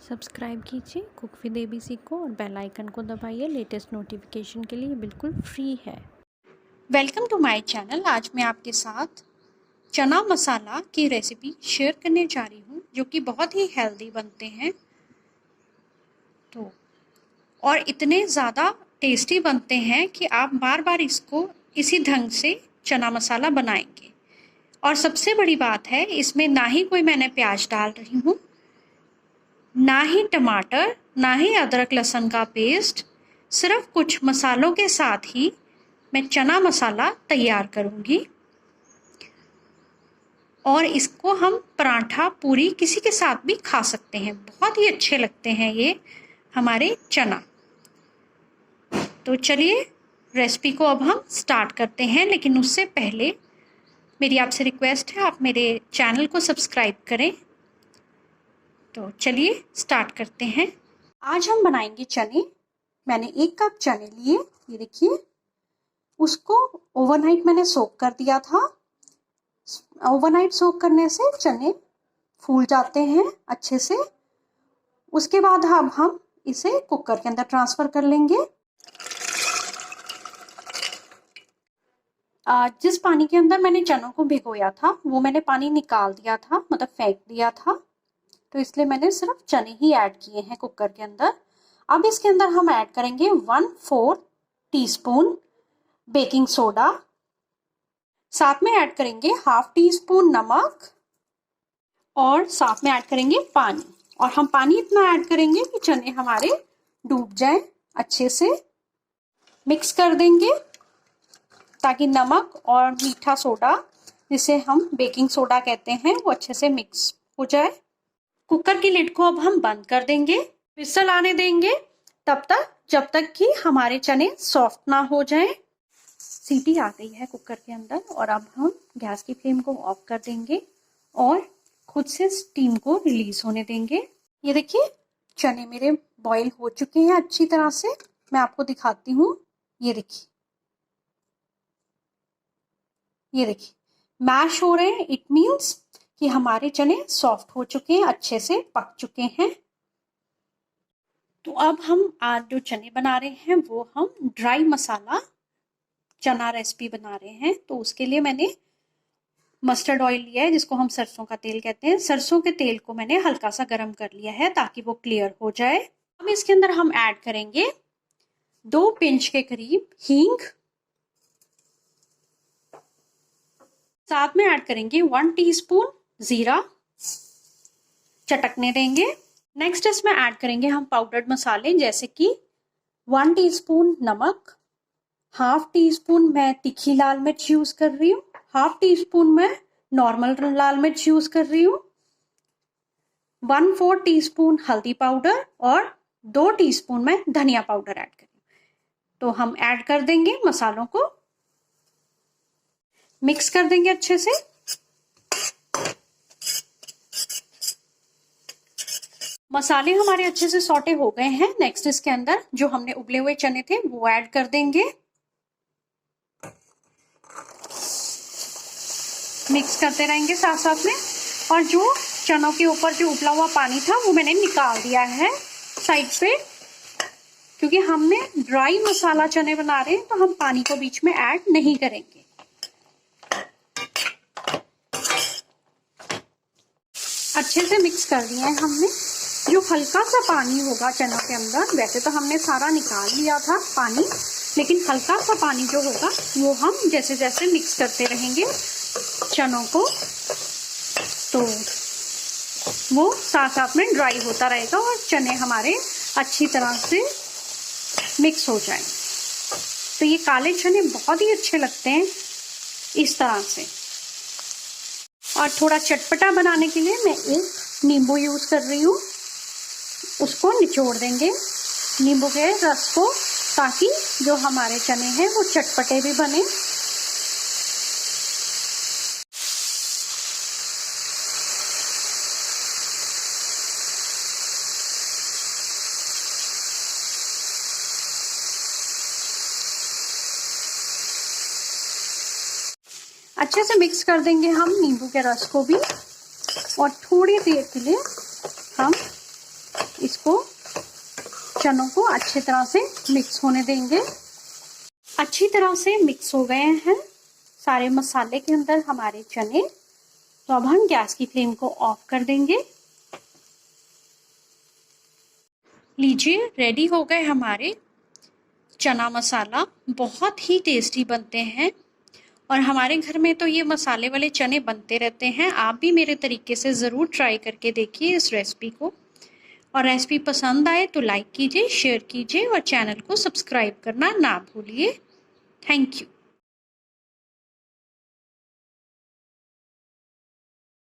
Subscribe कीजिए cook with ABC को और बेल आइकन को दबाइए लेटेस्ट नोटिफिकेशन के लिए, बिल्कुल फ्री है। Welcome to my channel. आज मैं आपके साथ चना मसाला की रेसिपी शेयर करने जा रही हूँ, जो कि बहुत ही हेल्दी बनते हैं और इतने ज़्यादा टेस्टी बनते हैं कि आप बार बार इसको इसी ढंग से चना मसाला बनाएंगे। और सबसे बड़ी बात है, इसमें ना ही कोई मैंने प्याज डाल रही हूँ, ना ही टमाटर, ना ही अदरक लहसुन का पेस्ट। सिर्फ कुछ मसालों के साथ ही मैं चना मसाला तैयार करूँगी और इसको हम पराठा, पूरी किसी के साथ भी खा सकते हैं। बहुत ही अच्छे लगते हैं ये हमारे चना। तो चलिए रेसिपी को अब हम स्टार्ट करते हैं, लेकिन उससे पहले मेरी आपसे रिक्वेस्ट है, आप मेरे चैनल को सब्सक्राइब करें। तो चलिए स्टार्ट करते हैं। आज हम बनाएंगे चने। मैंने 1 कप चने लिए, ये देखिए। उसको ओवरनाइट मैंने सोक कर दिया था। ओवरनाइट सोक करने से चने फूल जाते हैं अच्छे से। उसके बाद अब हम इसे कुकर के अंदर ट्रांसफ़र कर लेंगे। जिस पानी के अंदर मैंने चनों को भिगोया था वो मैंने पानी निकाल दिया था, मतलब फेंक दिया था। तो इसलिए मैंने सिर्फ चने ही ऐड किए हैं कुकर के अंदर। अब इसके अंदर हम ऐड करेंगे 1/4 टीस्पून बेकिंग सोडा। साथ में ऐड करेंगे 1/2 टीस्पून नमक और साथ में ऐड करेंगे पानी। और हम पानी इतना ऐड करेंगे कि चने हमारे डूब जाएं अच्छे से। मिक्स कर देंगे ताकि नमक और मीठा सोडा, जिसे हम बेकिंग सोडा कहते हैं, वो अच्छे से मिक्स हो जाए। कुकर की लिड को अब हम बंद कर देंगे, विसल आने देंगे तब तक जब तक कि हमारे चने सॉफ्ट ना हो जाएं। सीटी आ गई है कुकर के अंदर और अब हम गैस की फ्लेम को ऑफ कर देंगे और खुद से स्टीम को रिलीज होने देंगे। ये देखिए चने मेरे बॉईल हो चुके हैं अच्छी तरह से। मैं आपको दिखाती हूँ। ये देखिए, ये देखिए मैश हो रहे हैं। इट मीन्स कि हमारे चने सॉफ्ट हो चुके हैं, अच्छे से पक चुके हैं। तो अब हम आज जो चने बना रहे हैं वो हम ड्राई मसाला चना रेसिपी बना रहे हैं। तो उसके लिए मैंने मस्टर्ड ऑयल लिया है, जिसको हम सरसों का तेल कहते हैं। सरसों के तेल को मैंने हल्का सा गर्म कर लिया है ताकि वो क्लियर हो जाए। अब इसके अंदर हम ऐड करेंगे 2 पिंच के करीब हींग। साथ में ऐड करेंगे 1 टीस्पून जीरा, चटकने देंगे। नेक्स्ट इसमें ऐड करेंगे हम पाउडर्ड मसाले, जैसे कि 1 टीस्पून नमक, 1/2 टीस्पून मैं तीखी लाल मिर्च यूज कर रही हूँ, 1/2 टीस्पून मैं नॉर्मल लाल मिर्च यूज कर रही हूँ, 1/4 टीस्पून हल्दी पाउडर और 2 टीस्पून मैं धनिया पाउडर ऐड कर रही हूँ। तो हम ऐड कर देंगे मसालों को, मिक्स कर देंगे अच्छे से। मसाले हमारे अच्छे से सौटे हो गए हैं। नेक्स्ट इसके अंदर जो हमने उबले हुए चने थे वो ऐड कर देंगे। मिक्स करते रहेंगे साथ साथ में। और जो चनों के ऊपर जो उबला हुआ पानी था वो मैंने निकाल दिया है साइड पे, क्योंकि हमने ड्राई मसाला चने बना रहे हैं तो हम पानी को बीच में ऐड नहीं करेंगे। अच्छे से मिक्स कर दिया है हमने। जो हल्का सा पानी होगा चनों के अंदर, वैसे तो हमने सारा निकाल लिया था पानी, लेकिन हल्का सा पानी जो होगा वो हम जैसे जैसे मिक्स करते रहेंगे चनों को, तो वो साथ साथ में ड्राई होता रहेगा और चने हमारे अच्छी तरह से मिक्स हो जाएं। तो ये काले चने बहुत ही अच्छे लगते हैं इस तरह से। और थोड़ा चटपटा बनाने के लिए मैं 1 नींबू यूज कर रही हूँ। उसको निचोड़ देंगे नींबू के रस को, ताकि जो हमारे चने हैं वो चटपटे भी बने। अच्छे से मिक्स कर देंगे हम नींबू के रस को भी और थोड़ी देर के लिए हम इसको चनों को अच्छी तरह से मिक्स होने देंगे। अच्छी तरह से मिक्स हो गए हैं सारे मसाले के अंदर हमारे चने। तो अब हम गैस की फ्लेम को ऑफ कर देंगे। लीजिए, रेडी हो गए हमारे चना मसाला। बहुत ही टेस्टी बनते हैं और हमारे घर में तो ये मसाले वाले चने बनते रहते हैं। आप भी मेरे तरीके से ज़रूर ट्राई करके देखिए इस रेसिपी को। और रेसिपी पसंद आए तो लाइक कीजिए, शेयर कीजिए और चैनल को सब्सक्राइब करना ना भूलिए। Thank you.